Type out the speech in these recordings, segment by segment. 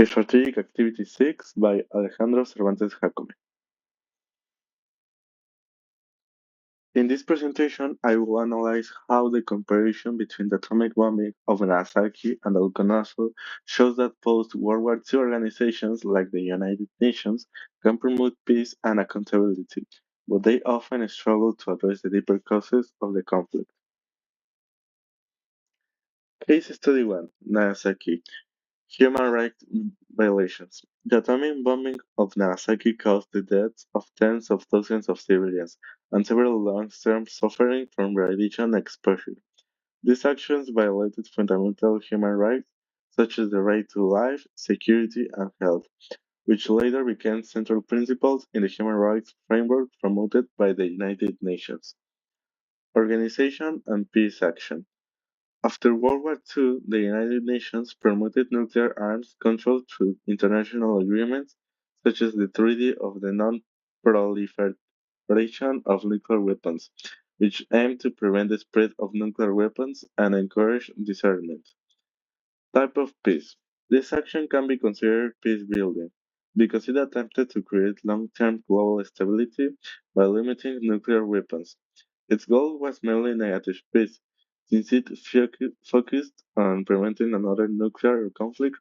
Strategic Activity 6 by Alejandro Cervantes Jácome. In this presentation, I will analyze how the comparison between the atomic bombing of Nagasaki and Alconazo shows that post-World War II organizations like the United Nations can promote peace and accountability, but they often struggle to address the deeper causes of the conflict. Case Study 1, Nagasaki. Human rights violations. The atomic bombing of Nagasaki caused the deaths of tens of thousands of civilians and several long-term suffering from radiation exposure. These actions violated fundamental human rights, such as the right to life, security, and health, which later became central principles in the human rights framework promoted by the United Nations. Organization and peace action. After World War II, the United Nations promoted nuclear arms control through international agreements such as the Treaty of the Non-Proliferation of Nuclear Weapons, which aimed to prevent the spread of nuclear weapons and encourage disarmament. Type of peace. This action can be considered peace building because it attempted to create long-term global stability by limiting nuclear weapons. Its goal was merely negative peace, since it focused on preventing another nuclear conflict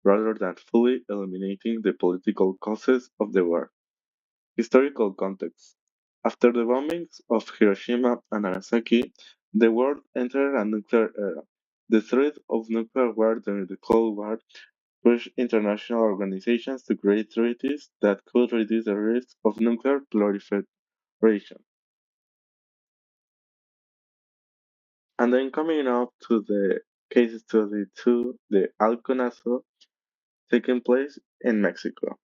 rather than fully eliminating the political causes of the war. Historical context. After the bombings of Hiroshima and Nagasaki, the world entered a nuclear era. The threat of nuclear war during the Cold War pushed international organizations to create treaties that could reduce the risk of nuclear proliferation. And then coming up to the case study two, the Alconazo, taking place in Mexico.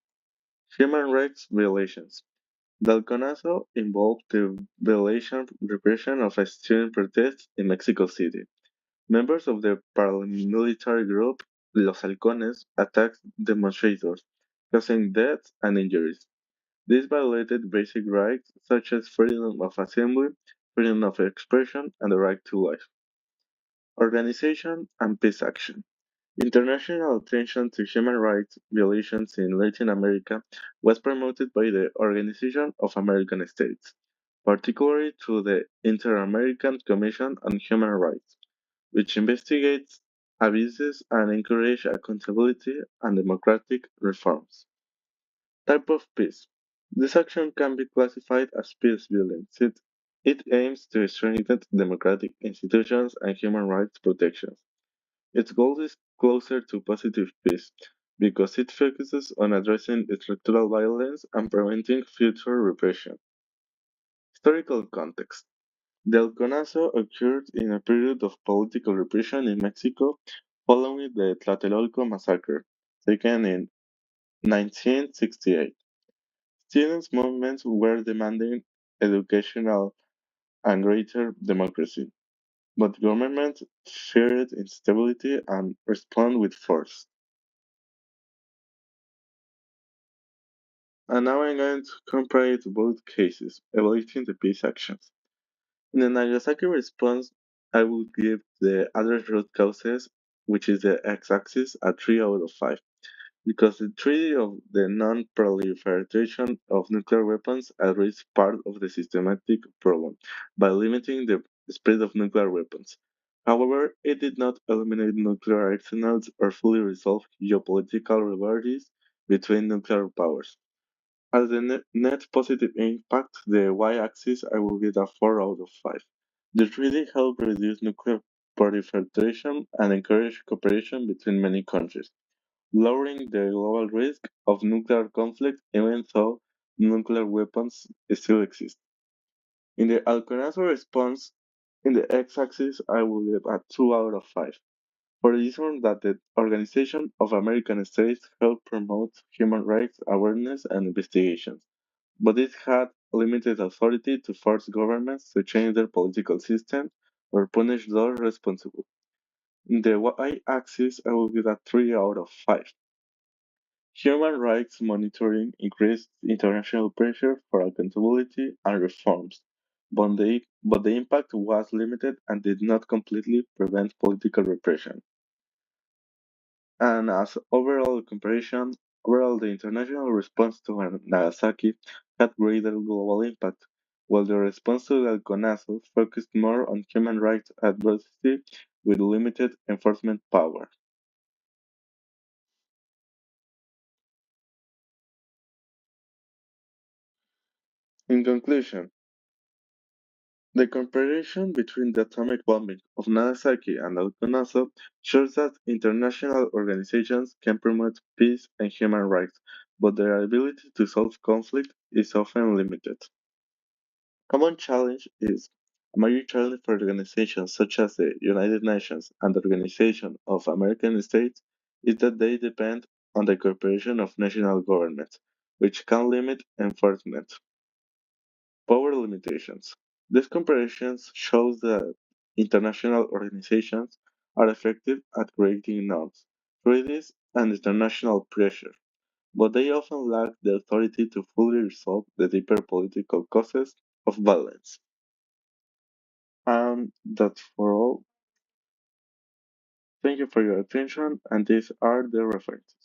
Human rights violations. The Alconazo involved the violation repression of a student protest in Mexico City. Members of the paramilitary group Los Halcones attacked demonstrators, causing deaths and injuries. This violated basic rights such as freedom of assembly, freedom of expression, and the right to life. Organization and peace action. International attention to human rights violations in Latin America was promoted by the Organization of American States, particularly through the Inter-American Commission on Human Rights, which investigates abuses and encourages accountability and democratic reforms. Type of peace. This action can be classified as peace building, since it aims to strengthen democratic institutions and human rights protections. Its goal is closer to positive peace because it focuses on addressing structural violence and preventing future repression. Historical context. The Alconazo occurred in a period of political repression in Mexico following the Tlatelolco massacre, taken in 1968. Students' movements were demanding educational and greater democracy, but government feared instability and responded with force. And now I'm going to compare to both cases, evaluating the peace actions. In the Nagasaki response, I would give the address root causes, which is the x-axis, a 3 out of 5, because the Treaty of the Non-Proliferation of Nuclear Weapons addressed part of the systematic problem by limiting the spread of nuclear weapons. However, it did not eliminate nuclear arsenals or fully resolve geopolitical rivalries between nuclear powers. As the net positive impact, the y-axis, I will give a 4 out of 5. This really helped reduce nuclear proliferation and encourage cooperation between many countries, lowering the global risk of nuclear conflict even though nuclear weapons still exist. In the Alconazo response, in the x-axis, I will give a 2 out of 5 for the reason that the Organization of American States helped promote human rights awareness and investigations, but it had limited authority to force governments to change their political system or punish those responsible. In the y-axis, I will give a 3 out of 5. Human rights monitoring increased international pressure for accountability and reforms, but the impact was limited and did not completely prevent political repression. And as overall the international response to Nagasaki had greater global impact, while the response to Galconazo focused more on human rights advocacy with limited enforcement power. In conclusion, the comparison between the atomic bombing of Nagasaki and Galconazo shows that international organizations can promote peace and human rights, but their ability to solve conflict is often limited. Common challenge is a major challenge for organizations such as the United Nations and the Organization of American States is that they depend on the cooperation of national governments, which can limit enforcement. Power limitations. These comparisons shows that international organizations are effective at creating norms, treaties, and international pressure, but they often lack the authority to fully resolve the deeper political causes of violence. That's for all. Thank you for your attention, and these are the references.